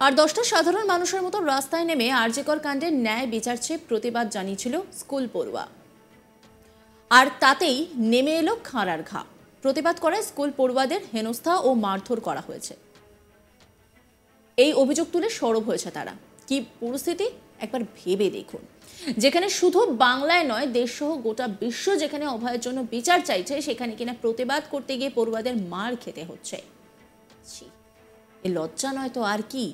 আর 10টা সাধারণ মানুষের মতো রাস্তায় নেমে আরজিকর কাণ্ডের ন্যায় বিচার চেয়ে প্রতিবাদ জানিয়েছিল স্কুল পড়ুয়া। আর তাতেই নেমে এলো খাঁড়ার ঘা। প্রতিবাদ করায় স্কুল পড়ুয়াদের হেনস্থা ও মারধর করা হয়েছে। এই অভিযোগ তুলে সরব হয়েছে তারা। কি পরিস্থিতি একবার ভেবে দেখুন। যেখানে শুধু বাংলায় নয়, দেশসহ গোটা বিশ্ব যেখানে অভয়ের জন্য বিচার চাইছে, সেখানে কিনা প্রতিবাদ করতে গিয়ে পড়ুয়াদের মার খেতে হচ্ছে। এ লজ্জা নয় তো আর কি।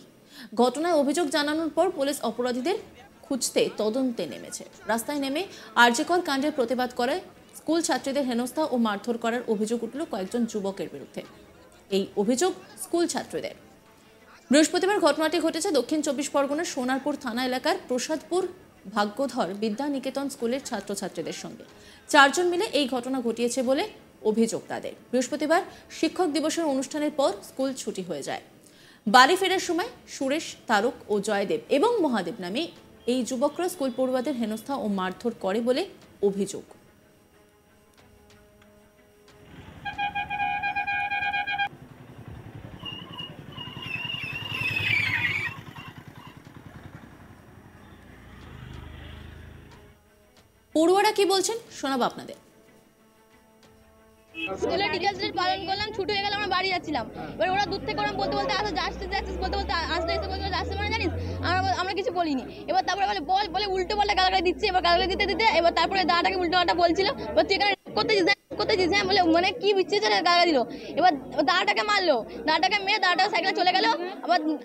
ঘটনায় অভিযোগ জানানোর পর পুলিশ অপরাধীদের খুঁজতে তদন্তে নেমেছে। রাস্তায় নেমে আরজিকর কাণ্ডের প্রতিবাদ করে স্কুল ছাত্রীদের হেনস্থা ও মারধর করার অভিযোগ উঠল কয়েকজন যুবকের বিরুদ্ধে। এই অভিযোগ স্কুল ছাত্রীদের। বৃহস্পতিবার ঘটনাটি ঘটেছে দক্ষিণ 24 পরগনার সোনারপুর থানা এলাকার প্রসাদপুর ভাগ্যধর বিদ্যা নিকেতন স্কুলের ছাত্রছাত্রীদের সঙ্গে। 4 জন মিলে এই ঘটনা ঘটিয়েছে বলে অভিযোগ তাদের। বৃহস্পতিবার শিক্ষক দিবসের অনুষ্ঠানের পর স্কুল ছুটি হয়ে যায়। বাড়ি ফেরার সময় সুরেশ, তারক ও জয়দেব এবং মহাদেব নামে এই যুবকরা স্কুল পড়ুয়াদের হেনস্থা ও মারধর করে বলে অভিযোগ। পড়ুয়ারা কি বলছেন শোনাবো আপনাদের। স্কুলে টিচার্স ডে পালন করলাম, ছুটি হয়ে গেল, আমরা বাড়ি যাচ্ছিলাম। এবার ওরা দূর থেকে বলতে বলতে আসো জাস্টিস জাস্টিস বলতে বলতে আসতে এসে বলতে জাস্টিস মানে জানিস, আমরা কিছু বলিনি। এবার তারপরে বলে উল্টো পাল্টা গালাগালি দিচ্ছে। এবার গালাগালি দিতে দিতে এবার তারপরে দাদাটাকে উল্টো পাল্টা বলছিল, তুই এখানে করতেছিস হ্যাঁ বলে মানে কি বিচ্ছে গালাগালি দিল। এবার দাদাটাকে মারলো, দাদাটাকে মেরে দাদাটা সাইকেলে চলে গেল।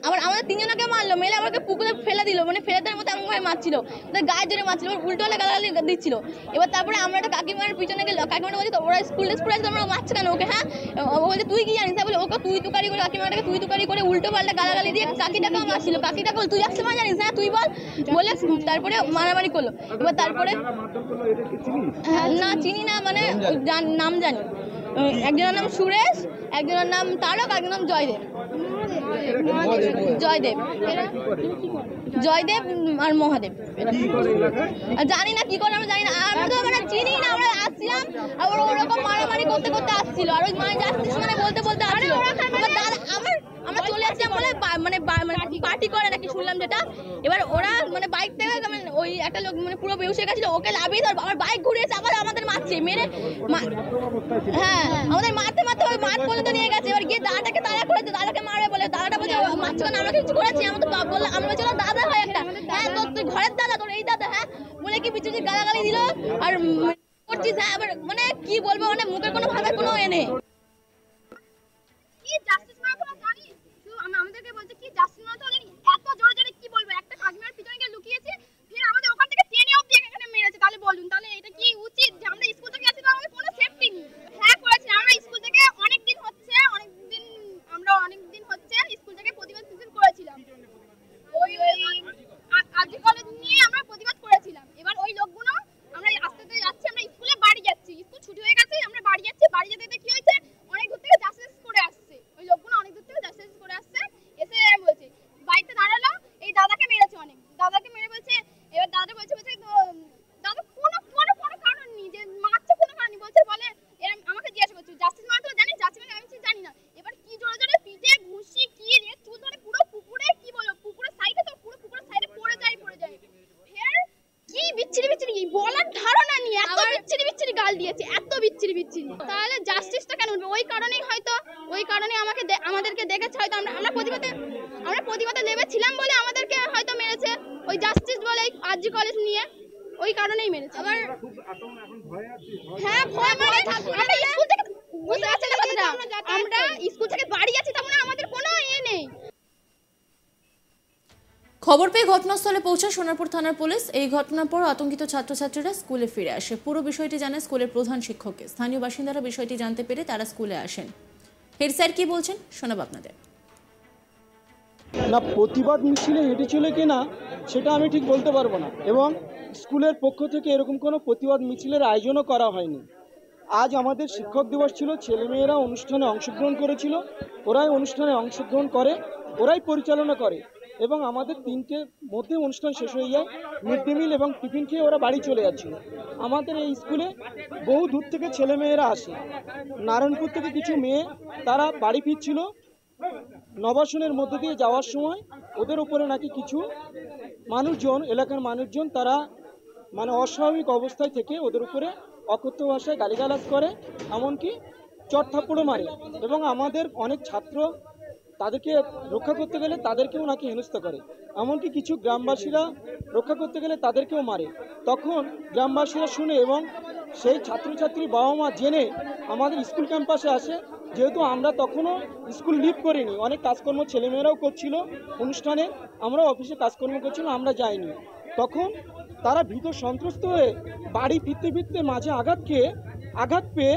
আবার আমাদের 3 জনকে মারলো, মেলে আমাকে পুকুরে ফেলে দিল, মানে ফেলে দেওয়ার মতো এমন ভাবে মারছিল, গায়ে জোরে মারছিল, উল্টো পাল্টা গালাগালি দিচ্ছিল। এবার তারপরে আমরা একটা কাকিমার পিছনে গেল, কাকিমাটা বলছি ওরা স্কুল আছে তোমরা মারছে কেন ওকে, হ্যাঁ বলছে তুই কি জানিস, বলে ওকে তুই তুকারি করে কাকিমাটাকে তুই তুকারি করে উল্টো পাল্টা গালাগালি দিয়ে কাকিটাকেও মারছিল। কাকিটা বল তুই আসতে মানে জানিস, হ্যাঁ তুই বল বলে তারপরে মারামারি করলো। এবার তারপরে না চিনি না, মানে নাম জানি, একজনের নাম সুরেশ, একজনের নাম তারক, একজনের নাম জয়দেব আর মহাদেব। জানি না কি করে, আমরা জানি না, আমরা তো মানে চিনি না, আমরা আসছিলাম আর ওরকম মারামারি করতে করতে আসছিল। আর ওই মানে যাচ্ছিস মানে বলতে বলতে আসছিল। আমরা চলে আসছিলাম বলে মানে পার্টি করে নাকি শুনলাম যেটা। এবার ওরা মানে বাইক থেকে ওই একটা লোক মানে পুরো বেহুশ হয়ে গেছিল, ওকে লাভিয়ে ধর আবার বাইক ঘুরিয়েছে, আবার আমাদের মারছে, মেরে হ্যাঁ আমাদের মারতে মারতে ওই মাঠ পর্যন্ত নিয়ে গেছে। এবার গিয়ে দাদাটাকে তাড়া করেছে, দাদাকে মারে বলে, দাদাটা বলছে মারছে কেন, আমরা কিছু করেছি, আমরা তো বললাম, আমরা বলছিলাম দাদা হয় একটা, হ্যাঁ তোর তুই ঘরের দাদা, তোর এই দাদা, হ্যাঁ বলে কি বিচুচি গালাগালি দিল। আর করছিস হ্যাঁ, আবার মানে কি বলবো, মানে মুখের কোনো ভাবে কোনো নেই। কি জাস্টিস মানে তোমরা জানি, শুধু আমাদেরকে বলছে কি জাস্টিস মানে তো জানি, এত জোরে জোরে কি বলবো, একটা কাকিমার পিছনে গিয়ে লুকিয়েছে, ফের আমাদের ওখান থেকে টেনে অবধি এখানে মেরেছে। তাহলে বলুন, তাহলে এটা কি উচিত যে আমরা স্কুল থেকে আসি তো আমাদের কোনো সেফটি নেই? হ্যাঁ করেছি, আমরা স্কুল থেকে অনেকদিন হচ্ছে স্কুল থেকে প্রতিবাদ করেছিলাম, ওই আরজি কলেজ নিয়ে আমরা প্রতিবাদ করেছিলাম। এবার ওই লোকগুলো আমরা আস্তে আস্তে যাচ্ছি, আমরা স্কুলে বাড়ি যাচ্ছি, স্কুল ছুটি হয়ে গেছে, আমরা বাড়ি যাচ্ছি, বাড়ি যেতে কি হয়েছে, অনেক দূর থেকে জাস্টিস করে আসছে, ওই লোকগুলো অনেক দূর থেকে জাস্টিস করে আসছে, এসে বলছে বাইকটা দাঁড়ালো, এই দাদাকে মেরেছে, অনেক দাদাকে মেরে বলছে। এবার দাদা বলছে দাদা কোনো কারণ নেই যে মারছে, কোনো কারণ নেই বলছে, বলে আমাকে জিজ্ঞাসা করছে জাস্টিস মানে তো জানি, জাস্টিস মানে আমি জানি না। এবার কি জোরে জোরে পিঠে ঘুষি কি রে চুল ধরে পুরো পুকুরে, কি বলবো পুকুরের সাইডে, তো পুরো পুকুরের সাইডে পড়ে যায়। ফের কি বিচ্ছিরি বলার ধারণা নিয়ে এত বিচ্ছিরি গাল দিয়েছে, এত বিচ্ছিরি। তাহলে জাস্টিসটা কেন উঠবে? ওই কারণেই হয়তো, ওই কারণে আমাদেরকে দেখেছে হয়তো, আমরা প্রতিবাদে নেমেছিলাম বলে আমাদেরকে হয়তো মেরেছে, ওই জাস্টিস বলে আরজি কলেজ নিয়ে, ওই কারণেই মেরেছে। আবার হ্যাঁ ভয় মানে আমরা স্কুল থেকে বুঝতে পারছেন না কথাটা, আমরা স্কুল থেকে বাড়ি যাচ্ছি, তেমন আমাদের কোনো নেই। খবর পেয়ে ঘটনাস্থলে পৌঁছায় সোনারপুর থানার পুলিশ। এই ঘটনার পর আতঙ্কিত ছাত্রছাত্রীরা স্কুলে ফিরে আসে। পুরো বিষয়টি জানায় স্কুলের প্রধান শিক্ষককে। স্থানীয় বাসিন্দারা বিষয়টি জানতে পেরে তারা স্কুলে আসেন। হেড স্যার কি বলছেন শোনাব আপনাদের। না প্রতিবাদ মিছিলে হেঁটেছিল কিনা সেটা আমি ঠিক বলতে পারবো না, এবং স্কুলের পক্ষ থেকে এরকম কোনো প্রতিবাদ মিছিলের আয়োজনও করা হয়নি। আজ আমাদের শিক্ষক দিবস ছিল, ছেলেমেয়েরা অনুষ্ঠানে অংশগ্রহণ করেছিল, ওরাই অনুষ্ঠানে অংশগ্রহণ করে, ওরাই পরিচালনা করে, এবং আমাদের 3টের মধ্যে অনুষ্ঠান শেষ হয়ে যায়। মিড ডে মিল এবং টিফিন খেয়ে ওরা বাড়ি চলে যাচ্ছিল। আমাদের এই স্কুলে বহু দূর থেকে ছেলেমেয়েরা আসে, নারায়ণপুর থেকে কিছু মেয়ে, তারা বাড়ি ফিরছিল। নবাসনের মধ্যে দিয়ে যাওয়ার সময় ওদের উপরে নাকি কিছু মানুষজন, এলাকার মানুষজন, তারা মানে অস্বাভাবিক অবস্থায় থেকে ওদের উপরে অকথ্য ভাষায় গালিগালাজ করে, এমনকি চট থাপ্পড়ও মারে। এবং আমাদের অনেক ছাত্র, তাদেরকে রক্ষা করতে গেলে তাদেরকেও নাকি হেনস্থা করে, এমনকি কিছু গ্রামবাসীরা রক্ষা করতে গেলে তাদেরকেও মারে। তখন গ্রামবাসীরা শুনে এবং সেই ছাত্রছাত্রী বাবা মা জেনে আমাদের স্কুল ক্যাম্পাসে আসে। যেহেতু আমরা তখনও স্কুল লিভ করিনি, অনেক কাজকর্ম ছেলেমেয়েরাও করছিল অনুষ্ঠানে, আমরাও অফিসে কাজকর্ম করছিলাম, আমরা যাইনি। তখন তারা ভীত সন্ত্রস্ত হয়ে বাড়ি ফিরতে ফিরতে মাঝে আঘাত পেয়ে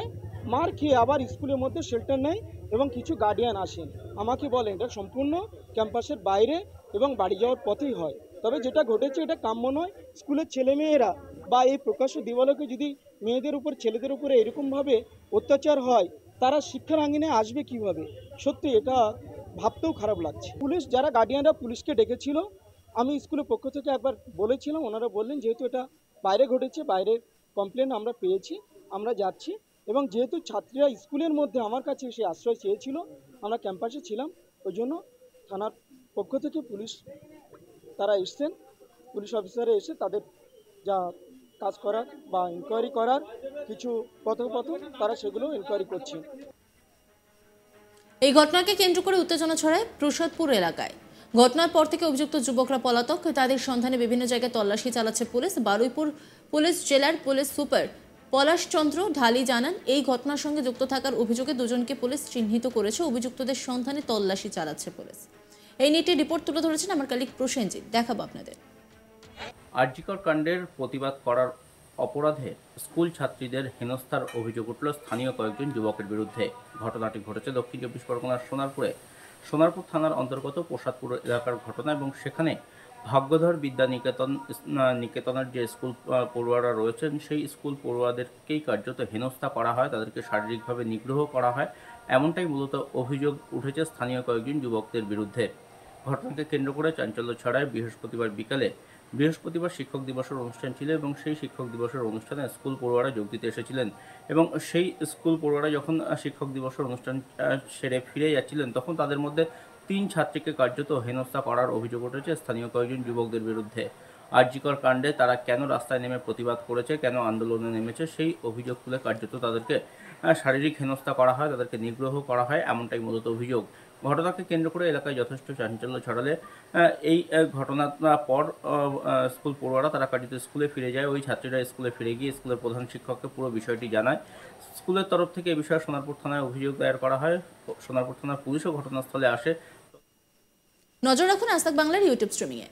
মার খেয়ে আবার স্কুলের মধ্যে শেল্টার নেয় এবং কিছু গার্ডিয়ান আসেন, আমাকে বলেন এটা সম্পূর্ণ ক্যাম্পাসের বাইরে এবং বাড়ি যাওয়ার পথেই হয়। তবে যেটা ঘটেছে এটা কাম্য নয়। স্কুলের ছেলেমেয়েরা বা এই প্রকাশ্য দিবালোকে যদি মেয়েদের উপর, ছেলেদের উপরে এরকমভাবে অত্যাচার হয়, তারা শিক্ষার আঙ্গিনে আসবে কিভাবে? সত্যি এটা ভাবতেও খারাপ লাগছে। পুলিশ, যারা গার্ডিয়ানরা পুলিশকে ডেকেছিল, আমি স্কুলের পক্ষ থেকে একবার বলেছিলাম, ওনারা বললেন যেহেতু এটা বাইরে ঘটেছে, বাইরের কমপ্লেন আমরা পেয়েছি, আমরা যাচ্ছি। এবং যেহেতু ছাত্রীরা স্কুলের মধ্যে আমার কাছে এসে আশ্রয় চেয়েছিল, আমরা ক্যাম্পাসে ছিলাম, ওই জন্য থানার পক্ষ থেকে পুলিশ তারা এসছেন, পুলিশ অফিসারে এসে তাদের যা কাজ করার বা ইনকোয়ারি করার কিছু কথোপকথন, তারা সেগুলো ইনকোয়ারি করছে। এই ঘটনাকে কেন্দ্র করে উত্তেজনা ছড়ায় প্রসাদপুর এলাকায়। ঘটনার পর থেকে অভিযুক্ত যুবকরা পলাতক, তাদের সন্ধানে বিভিন্ন জায়গায় তল্লাশি চালাচ্ছে পুলিশ। বারুইপুর পুলিশ জেলার পুলিশ সুপার পলাশ চন্দ্র ঢালি জানান, এই ঘটনার সঙ্গে যুক্ত থাকার অভিযোগে দুজনকে পুলিশ চিহ্নিত করেছে। অভিযুক্তদের সন্ধানে তল্লাশি চালাচ্ছে পুলিশ। এই নিয়ে একটি রিপোর্ট তুলে ধরেছেন আমার কলিগ প্রসেনজিৎ, দেখাবো আপনাদের। আরজিকর কাণ্ডের প্রতিবাদ করার অপরাধে স্কুল ছাত্রীদের হেনস্থার অভিযোগ উঠল স্থানীয় কয়েকজন যুবকের বিরুদ্ধে। ঘটনাটি ঘটেছে দক্ষিণ চব্বিশ পরগনার সোনারপুর থানার অন্তর্গত প্রসাদপুর এলাকার ঘটনা, এবং সেখানে ভাগ্যধর বিদ্যা নিকেতনের যে স্কুল পড়ুয়ারা রয়েছেন, সেই স্কুল পড়ুয়াদেরকেই কার্যত হেনস্থা করা হয়, তাদেরকে শারীরিকভাবে নিগ্রহ করা হয়, এমনটাই মূলত অভিযোগ উঠেছে স্থানীয় কয়েকজন যুবকদের বিরুদ্ধে। ঘটনাকে কেন্দ্র করে চাঞ্চল্য ছড়ায় বৃহস্পতিবার বিকালে। বৃহস্পতিবার শিক্ষক দিবসের অনুষ্ঠান ছিল এবং সেই শিক্ষক দিবসের অনুষ্ঠানে স্কুল পড়ুয়ারা যোগ দিতে এসেছিলেন, এবং সেই স্কুল পড়ুয়ারা যখন শিক্ষক দিবসের অনুষ্ঠান সেরে ফিরে যাচ্ছিলেন, তখন তাদের মধ্যে 3 ছাত্রীকে কার্যত হেনস্থা করার অভিযোগ উঠেছে স্থানীয় কয়েকজন যুবকদের বিরুদ্ধে। আরজিকর কাণ্ডে তারা কেন রাস্তায় নেমে প্রতিবাদ করেছে, কেন আন্দোলনে নেমেছে, সেই অভিযোগ তুলে কার্যত তাদেরকে শারীরিক হেনস্থা করা হয়, তাদেরকে নিগ্রহ করা হয়, এমনটাই মূলত অভিযোগ। ঘটনাকে কেন্দ্র করে এলাকায় যথেষ্ট চাঞ্চল্য ছড়ালে এই ঘটনার পর স্কুল পড়ুয়ারা তারা কার্যত স্কুলে ফিরে যায়। ওই ছাত্রীরা স্কুলে ফিরে গিয়ে স্কুলের প্রধান শিক্ষককে পুরো বিষয়টি জানায়। স্কুলের তরফ থেকে এই বিষয়ে সোনারপুর থানায় অভিযোগ দায়ের করা হয়। সোনারপুর থানার পুলিশও ঘটনাস্থলে আসে। নজর রাখুন আজ তাক বাংলার ইউটিউব স্ট্রিমিংয়ে।